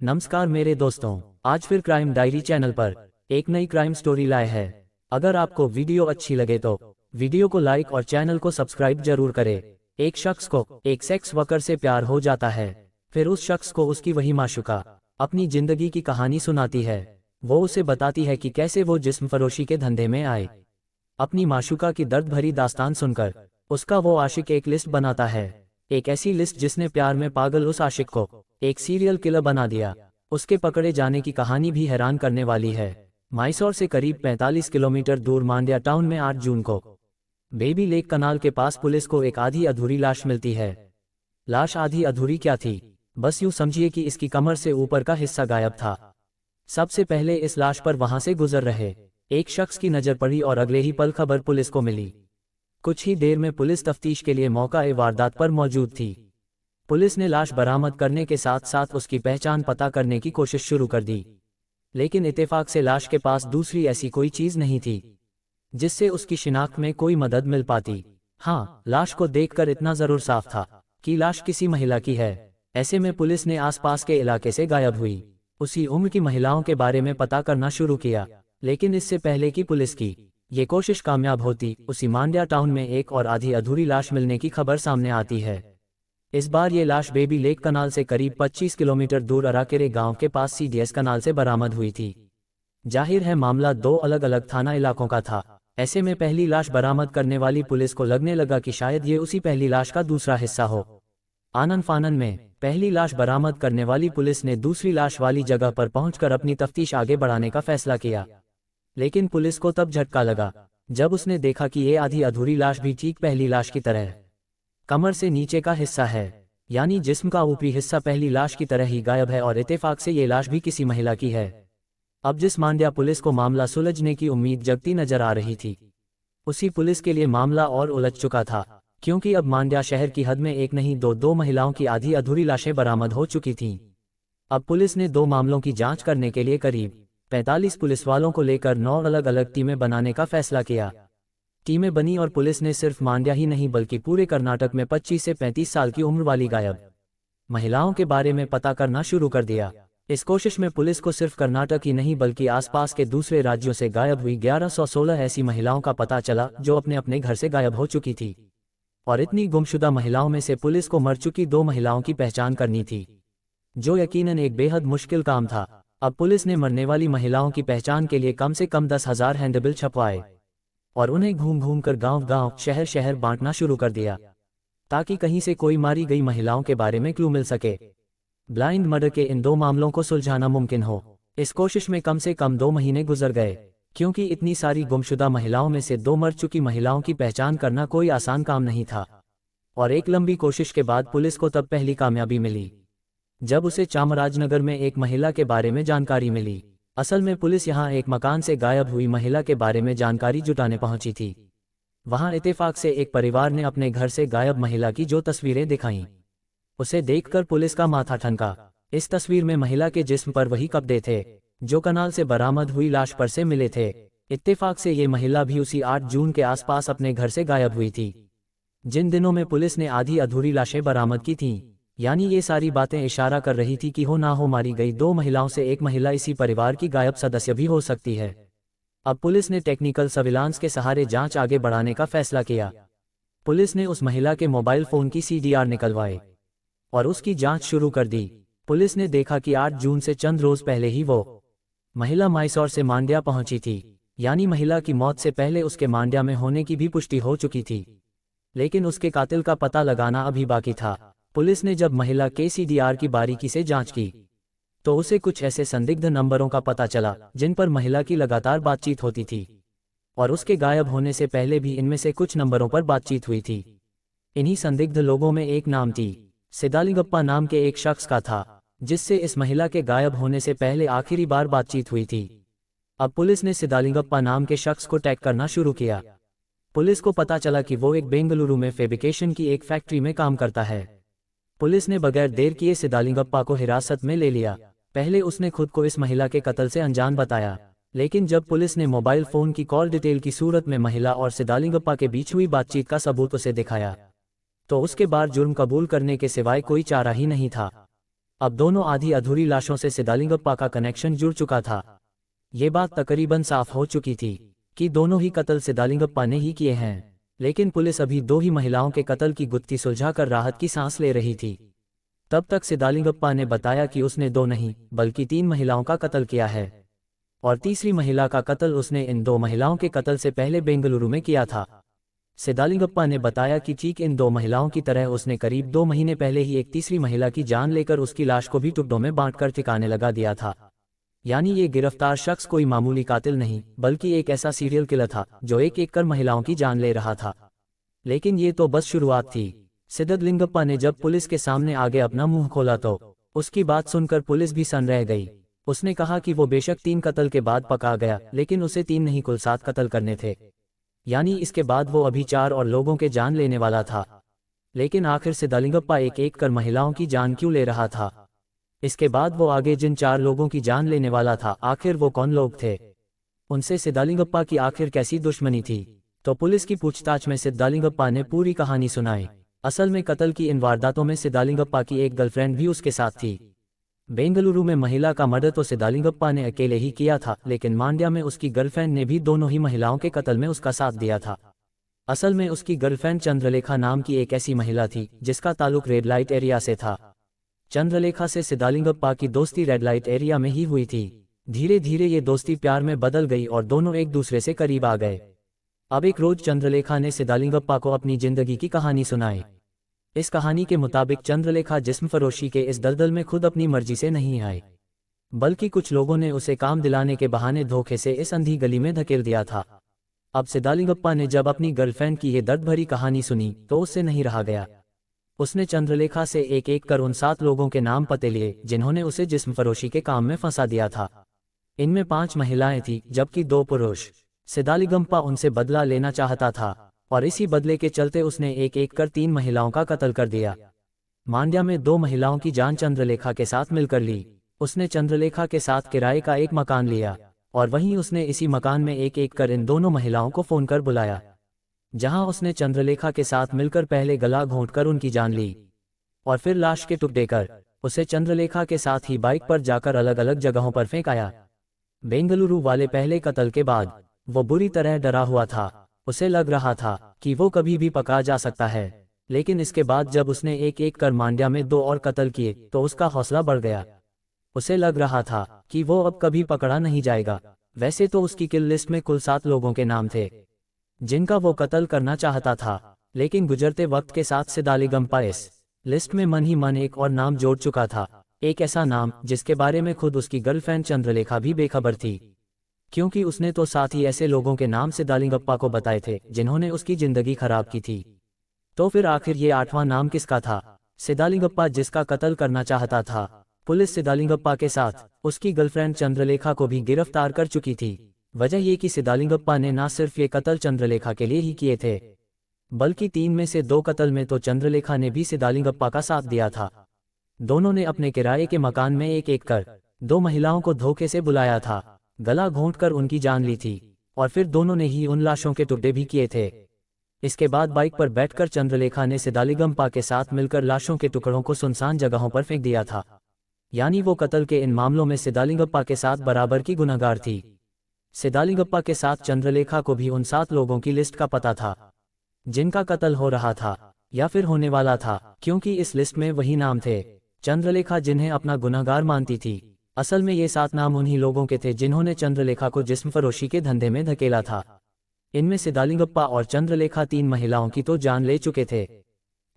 नमस्कार मेरे दोस्तों, आज फिर क्राइम डायरी चैनल पर एक नई क्राइम स्टोरी लाए है। अगर आपको वीडियो अच्छी लगे तो वीडियो को लाइक और चैनल को सब्सक्राइब जरूर करें। एक शख्स को एक सेक्स वर्कर से प्यार हो जाता है। फिर उस शख्स को उसकी वही माशूका अपनी जिंदगी की कहानी सुनाती है। वो उसे बताती है कि कैसे वो जिस्म फरोशी के धंधे में आए। अपनी माशूका की दर्द भरी दास्तान सुनकर उसका वो आशिक एक लिस्ट बनाता है, एक ऐसी लिस्ट जिसने प्यार में पागल उस आशिक को एक सीरियल किलर बना दिया। उसके पकड़े जाने की कहानी भी हैरान करने वाली है। मैसूर से करीब 45 किलोमीटर दूर मांड्या टाउन में 8 जून को बेबी लेक कनाल के पास पुलिस को एक आधी अधूरी लाश मिलती है। लाश आधी अधूरी क्या थी, बस यूं समझिए कि इसकी कमर से ऊपर का हिस्सा गायब था। सबसे पहले इस लाश पर वहां से गुजर रहे एक शख्स की नजर पड़ी और अगले ही पल खबर पुलिस को मिली। कुछ ही देर में पुलिस तफ्तीश के लिए मौका-ए वारदात पर मौजूद थी। पुलिस ने लाश बरामद करने के साथ साथ उसकी पहचान पता करने की कोशिश शुरू कर दी, लेकिन इत्तेफाक से लाश के पास दूसरी ऐसी कोई चीज नहीं थी जिससे उसकी शिनाख्त में कोई मदद मिल पाती। हाँ, लाश को देखकर इतना जरूर साफ था कि लाश किसी महिला की है। ऐसे में पुलिस ने आसपास के इलाके से गायब हुई उसी उम्र की महिलाओं के बारे में पता करना शुरू किया, लेकिन इससे पहले कि पुलिस की ये कोशिश कामयाब होती, उसी मांड्या टाउन में एक और आधी अधूरी लाश मिलने की खबर सामने आती है। इस बार ये लाश बेबी लेक कनाल से करीब 25 किलोमीटर दूर अराकेरे गांव के पास सीडीएस कनाल से बरामद हुई थी। जाहिर है मामला दो अलग अलग थाना इलाकों का था। ऐसे में पहली लाश बरामद करने वाली पुलिस को लगने लगा कि शायद ये उसी पहली लाश का दूसरा हिस्सा हो। आनन फानन में पहली लाश बरामद करने वाली पुलिस ने दूसरी लाश वाली जगह पर पहुंचकर अपनी तफ्तीश आगे बढ़ाने का फैसला किया, लेकिन पुलिस को तब झटका लगा जब उसने देखा कि ये आधी अधूरी लाश भी ठीक पहली लाश की तरह कमर से नीचे का हिस्सा है, यानी जिस्म का ऊपरी हिस्सा पहली लाश की तरह ही गायब है और इत्तेफाक से ये लाश भी किसी महिला की है। अब जिस मांड्या पुलिस को मामला सुलझने की उम्मीद जगती नजर आ रही थी, उसी पुलिस के लिए मामला और उलझ चुका था, क्योंकि अब मांड्या शहर की हद में एक नहीं दो महिलाओं की आधी अधूरी लाशें बरामद हो चुकी थीं। अब पुलिस ने दो मामलों की जांच करने के लिए करीब 45 पुलिस वालों को लेकर 9 अलग अलग टीमें बनाने का फैसला किया। टीमें बनी और पुलिस ने सिर्फ मांड्या ही नहीं बल्कि पूरे कर्नाटक में 25 से 35 साल की उम्र वाली गायब महिलाओं के बारे में पता करना शुरू कर दिया। इस कोशिश में पुलिस को सिर्फ कर्नाटक ही नहीं बल्कि आसपास के दूसरे राज्यों से गायब हुई 1116 ऐसी महिलाओं का पता चला जो अपने अपने घर से गायब हो चुकी थी। और इतनी गुमशुदा महिलाओं में से पुलिस को मर चुकी 2 महिलाओं की पहचान करनी थी, जो यकीनन एक बेहद मुश्किल काम था। अब पुलिस ने मरने वाली महिलाओं की पहचान के लिए कम से कम 10,000 हैंडबिल छपवाए और उन्हें घूम घूम कर गांव-गांव, शहर शहर बांटना शुरू कर दिया, ताकि कहीं से कोई मारी गई महिलाओं के बारे में क्लू मिल सके। ब्लाइंड मर्डर के इन 2 मामलों को सुलझाना मुमकिन हो, इस कोशिश में कम से कम 2 महीने गुजर गए, क्योंकि इतनी सारी गुमशुदा महिलाओं में से 2 मर चुकी महिलाओं की पहचान करना कोई आसान काम नहीं था। और एक लंबी कोशिश के बाद पुलिस को तब पहली कामयाबी मिली जब उसे चामराजनगर में एक महिला के बारे में जानकारी मिली। असल में पुलिस यहां एक मकान से गायब हुई महिला के बारे में जानकारी जुटाने पहुंची थी। वहां इत्तेफाक से एक परिवार ने अपने घर से गायब महिला की जो तस्वीरें दिखाईं, उसे देखकर पुलिस का माथा ठनका। इस तस्वीर में महिला के जिस्म पर वही कपड़े थे जो कनाल से बरामद हुई लाश पर से मिले थे। इत्तेफाक से ये महिला भी उसी 8 जून के आसपास अपने घर से गायब हुई थी, जिन दिनों में पुलिस ने आधी अधूरी लाशें बरामद की थीं। यानी ये सारी बातें इशारा कर रही थी कि हो ना हो मारी गई 2 महिलाओं से एक महिला इसी परिवार की गायब सदस्य भी हो सकती है। अब पुलिस ने टेक्निकल सर्विलांस के सहारे जांच आगे बढ़ाने का फैसला किया। पुलिस ने उस महिला के मोबाइल फोन की सीडीआर निकलवाए और उसकी जांच शुरू कर दी। पुलिस ने देखा कि 8 जून से चंद रोज पहले ही वो महिला मैसूर से मांड्या पहुंची थी, यानी महिला की मौत से पहले उसके मांड्या में होने की भी पुष्टि हो चुकी थी, लेकिन उसके कातिल का पता लगाना अभी बाकी था। पुलिस ने जब महिला के सीडीआर की बारीकी से जांच की तो उसे कुछ ऐसे संदिग्ध नंबरों का पता चला जिन पर महिला की लगातार बातचीत होती थी, और उसके गायब होने से पहले भी इनमें से कुछ नंबरों पर बातचीत हुई थी। इन्हीं संदिग्ध लोगों में एक नाम थी सिदालिंगप्पा नाम के एक शख्स का था, जिससे इस महिला के गायब होने से पहले आखिरी बार बातचीत हुई थी। अब पुलिस ने सिदालिंगप्पा नाम के शख्स को टैग करना शुरू किया। पुलिस को पता चला कि वो एक बेंगलुरु में फैब्रिकेशन की एक फैक्ट्री में काम करता है। पुलिस ने बगैर देर किए सिदालिंगप्पा को हिरासत में ले लिया। पहले उसने खुद को इस महिला के कत्ल से अनजान बताया, लेकिन जब पुलिस ने मोबाइल फोन की कॉल डिटेल की सूरत में महिला और सिदालिंगप्पा के बीच हुई बातचीत का सबूत उसे दिखाया, तो उसके बाद जुर्म कबूल करने के सिवाय कोई चारा ही नहीं था। अब दोनों आधी अधूरी लाशों से सिद्धालिंगप्पा का कनेक्शन जुड़ चुका था। ये बात तकरीबन साफ हो चुकी थी कि दोनों ही कत्ल सिद्धालिंगप्पा ने ही किए हैं, लेकिन पुलिस अभी दो ही महिलाओं के कत्ल की गुत्थी सुलझाकर राहत की सांस ले रही थी। तब तक सिद्धालिंगप्पा ने बताया कि उसने दो नहीं बल्कि 3 महिलाओं का कत्ल किया है, और तीसरी महिला का कत्ल उसने इन 2 महिलाओं के कत्ल से पहले बेंगलुरु में किया था। सिद्धालिंगप्पा ने बताया कि ठीक इन 2 महिलाओं की तरह उसने करीब 2 महीने पहले ही एक तीसरी महिला की जान लेकर उसकी लाश को भी टुकड़ों में बांटकर ठिकाने लगा दिया था। यानी ये गिरफ्तार शख्स कोई मामूली कातिल नहीं बल्कि एक ऐसा सीरियल किलर था जो एक एक कर महिलाओं की जान ले रहा था। लेकिन ये तो बस शुरुआत थी। सिद्धालिंगप्पा ने जब पुलिस के सामने आगे अपना मुंह खोला तो उसकी बात सुनकर पुलिस भी सन रह गई। उसने कहा कि वो बेशक 3 कत्ल के बाद पका गया, लेकिन उसे 3 नहीं कुल 7 कत्ल करने थे। यानी इसके बाद वो अभी 4 और लोगों के जान लेने वाला था। लेकिन आखिर सिद्धालिंगप्पा एक एक कर महिलाओं की जान क्यों ले रहा था? इसके बाद वो आगे जिन 4 लोगों की जान लेने वाला था, आखिर वो कौन लोग थे? उनसे सिद्धालिंगप्पा की आखिर कैसी दुश्मनी थी? तो पुलिस की पूछताछ में सिद्धालिंगप्पा ने पूरी कहानी सुनाई। असल में कत्ल की इन वारदातों में सिद्धालिंगप्पा की एक गर्लफ्रेंड भी उसके साथ थी। बेंगलुरु में महिला का मर्डर तो सिद्धालिंगप्पा ने अकेले ही किया था, लेकिन मांड्या में उसकी गर्लफ्रेंड ने भी दोनों ही महिलाओं के कत्ल में उसका साथ दिया था। असल में उसकी गर्लफ्रेंड चंद्रलेखा नाम की एक ऐसी महिला थी जिसका ताल्लुक रेड लाइट एरिया से था। चंद्रलेखा से सिद्धालिंगप्पा की दोस्ती रेड लाइट एरिया में ही हुई थी। धीरे धीरे ये दोस्ती प्यार में बदल गई और दोनों एक दूसरे से करीब आ गए। अब एक रोज चंद्रलेखा ने सिद्धालिंगप्पा को अपनी जिंदगी की कहानी सुनाई। इस कहानी के मुताबिक चंद्रलेखा जिस्म फरोशी के इस दलदल में खुद अपनी मर्जी से नहीं आई, बल्कि कुछ लोगों ने उसे काम दिलाने के बहाने धोखे से इस अंधी गली में धकेल दिया था। अब सिद्धालिंगप्पा ने जब अपनी गर्लफ्रेंड की ये दर्द भरी कहानी सुनी तो उससे नहीं रहा गया। उसने चंद्रलेखा से एक एक कर उन 7 लोगों के नाम पते लिए जिन्होंने उसे जिस्म फरोशी के काम में फंसा दिया था। इनमें 5 महिलाएं थीं जबकि 2 पुरुष। सिद्धालिंगप्पा उनसे बदला लेना चाहता था और इसी बदले के चलते उसने एक एक कर 3 महिलाओं का कत्ल कर दिया। मांड्या में 2 महिलाओं की जान चंद्रलेखा के साथ मिलकर ली। उसने चंद्रलेखा के साथ किराए का एक मकान लिया और वहीं उसने इसी मकान में एक एक कर इन दोनों महिलाओं को फोन कर बुलाया, जहां उसने चंद्रलेखा के साथ मिलकर पहले गला घोंटकर उनकी जान ली और फिर लाश के टुकड़े कर उसे चंद्रलेखा के साथ ही बाइक पर जाकर अलग अलग जगहों पर फेंक आया। बेंगलुरु वाले पहले कत्ल के बाद वो बुरी तरह डरा हुआ था। उसे लग रहा था कि वो कभी भी पकड़ा जा सकता है, लेकिन इसके बाद जब उसने एक एक कर मांड्या में 2 और कत्ल किए तो उसका हौसला बढ़ गया। उसे लग रहा था कि वो अब कभी पकड़ा नहीं जाएगा। वैसे तो उसकी किल लिस्ट में कुल 7 लोगों के नाम थे जिनका वो कत्ल करना चाहता था, लेकिन गुजरते वक्त के साथ सिद्धालिंगप्पा इस लिस्ट में मन ही मन एक और नाम जोड़ चुका था। एक ऐसा नाम जिसके बारे में खुद उसकी गर्लफ्रेंड चंद्रलेखा भी बेखबर थी, क्योंकि उसने तो साथ ही ऐसे लोगों के नाम सिद्धालिंगप्पा को बताए थे जिन्होंने उसकी जिंदगी खराब की थी। तो फिर आखिर ये 8वां नाम किसका था? सिद्धालिंगप्पा जिसका कत्ल करना चाहता था। पुलिस सिद्धालिंगप्पा के साथ उसकी गर्लफ्रेंड चंद्रलेखा को भी गिरफ्तार कर चुकी थी। वजह ये कि सिद्धालिंगप्पा ने न सिर्फ ये कत्ल चंद्रलेखा के लिए ही किए थे, बल्कि 3 में से 2 कत्ल में तो चंद्रलेखा ने भी सिद्धालिंगप्पा का साथ दिया था। दोनों ने अपने किराए के मकान में एक एक कर 2 महिलाओं को धोखे से बुलाया था, गला घोंटकर उनकी जान ली थी और फिर दोनों ने ही उन लाशों के टुकड़े भी किए थे। इसके बाद बाइक पर बैठकर चंद्रलेखा ने सिद्धालिंगप्पा के साथ मिलकर लाशों के टुकड़ों को सुनसान जगहों पर फेंक दिया था। यानी वो कत्ल के इन मामलों में सिद्धालिंगप्पा के साथ बराबर की गुनहगार थी। सिद्धालिंगप्पा के साथ चंद्रलेखा को भी उन 7 लोगों की लिस्ट का पता था जिनका कत्ल हो रहा था या फिर होने वाला था, क्योंकि इस लिस्ट में वही नाम थे चंद्रलेखा जिन्हें अपना गुनहगार मानती थी। असल में ये 7 नाम उन्हीं लोगों के थे जिन्होंने चंद्रलेखा को जिस्म फरोशी के धंधे में धकेला था। इनमें सिद्धालिंगप्पा और चंद्रलेखा 3 महिलाओं की तो जान ले चुके थे,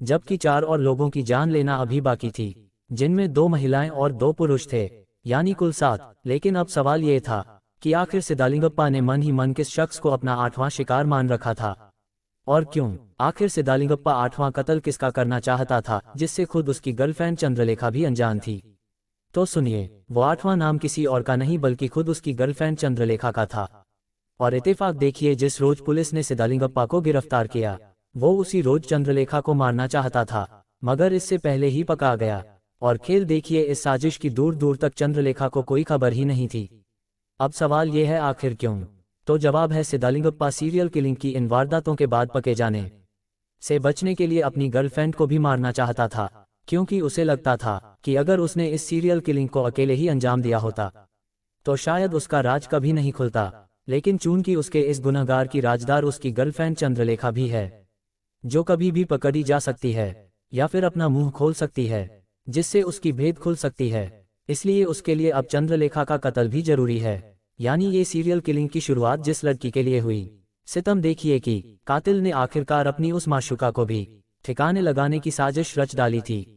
जबकि 4 और लोगों की जान लेना अभी बाकी थी, जिनमें 2 महिलाएं और 2 पुरुष थे, यानी कुल 7। लेकिन अब सवाल ये था कि आखिर सिद्धालिंगप्पा ने मन ही मन किस शख्स को अपना 8वां शिकार मान रखा था और क्यों? आखिर सिद्धालिंगप्पा 8वां कत्ल किसका करना चाहता था जिससे खुद उसकी गर्लफ्रेंड चंद्रलेखा भी अनजान थी? तो सुनिए, वो 8वां नाम किसी और का नहीं बल्कि खुद उसकी गर्लफ्रेंड चंद्रलेखा का था। और इत्तेफाक देखिए, जिस रोज पुलिस ने सिद्धालिंगप्पा को गिरफ्तार किया वो उसी रोज चंद्रलेखा को मारना चाहता था, मगर इससे पहले ही पकड़ा गया। और खेल देखिए, इस साजिश की दूर दूर तक चंद्रलेखा को कोई खबर ही नहीं थी। अब सवाल ये है, आखिर क्यों? तो जवाब है, सिद्धालिंगप्पा सीरियल किलिंग की इन वारदातों के बाद पके जाने से बचने के लिए अपनी गर्लफ्रेंड को भी मारना चाहता था, क्योंकि उसे लगता था कि अगर उसने इस सीरियल किलिंग को अकेले ही अंजाम दिया होता तो शायद उसका राज कभी नहीं खुलता। लेकिन चूंकि उसके इस गुनहगार की राजदार उसकी गर्लफ्रेंड चंद्रलेखा भी है, जो कभी भी पकड़ी जा सकती है या फिर अपना मुंह खोल सकती है, जिससे उसकी भेद खुल सकती है, इसलिए उसके लिए अब चंद्रलेखा का कत्ल भी जरूरी है। यानी ये सीरियल किलिंग की शुरुआत जिस लड़की के लिए हुई, सितम देखिए कि कातिल ने आखिरकार अपनी उस माशूका को भी ठिकाने लगाने की साजिश रच डाली थी।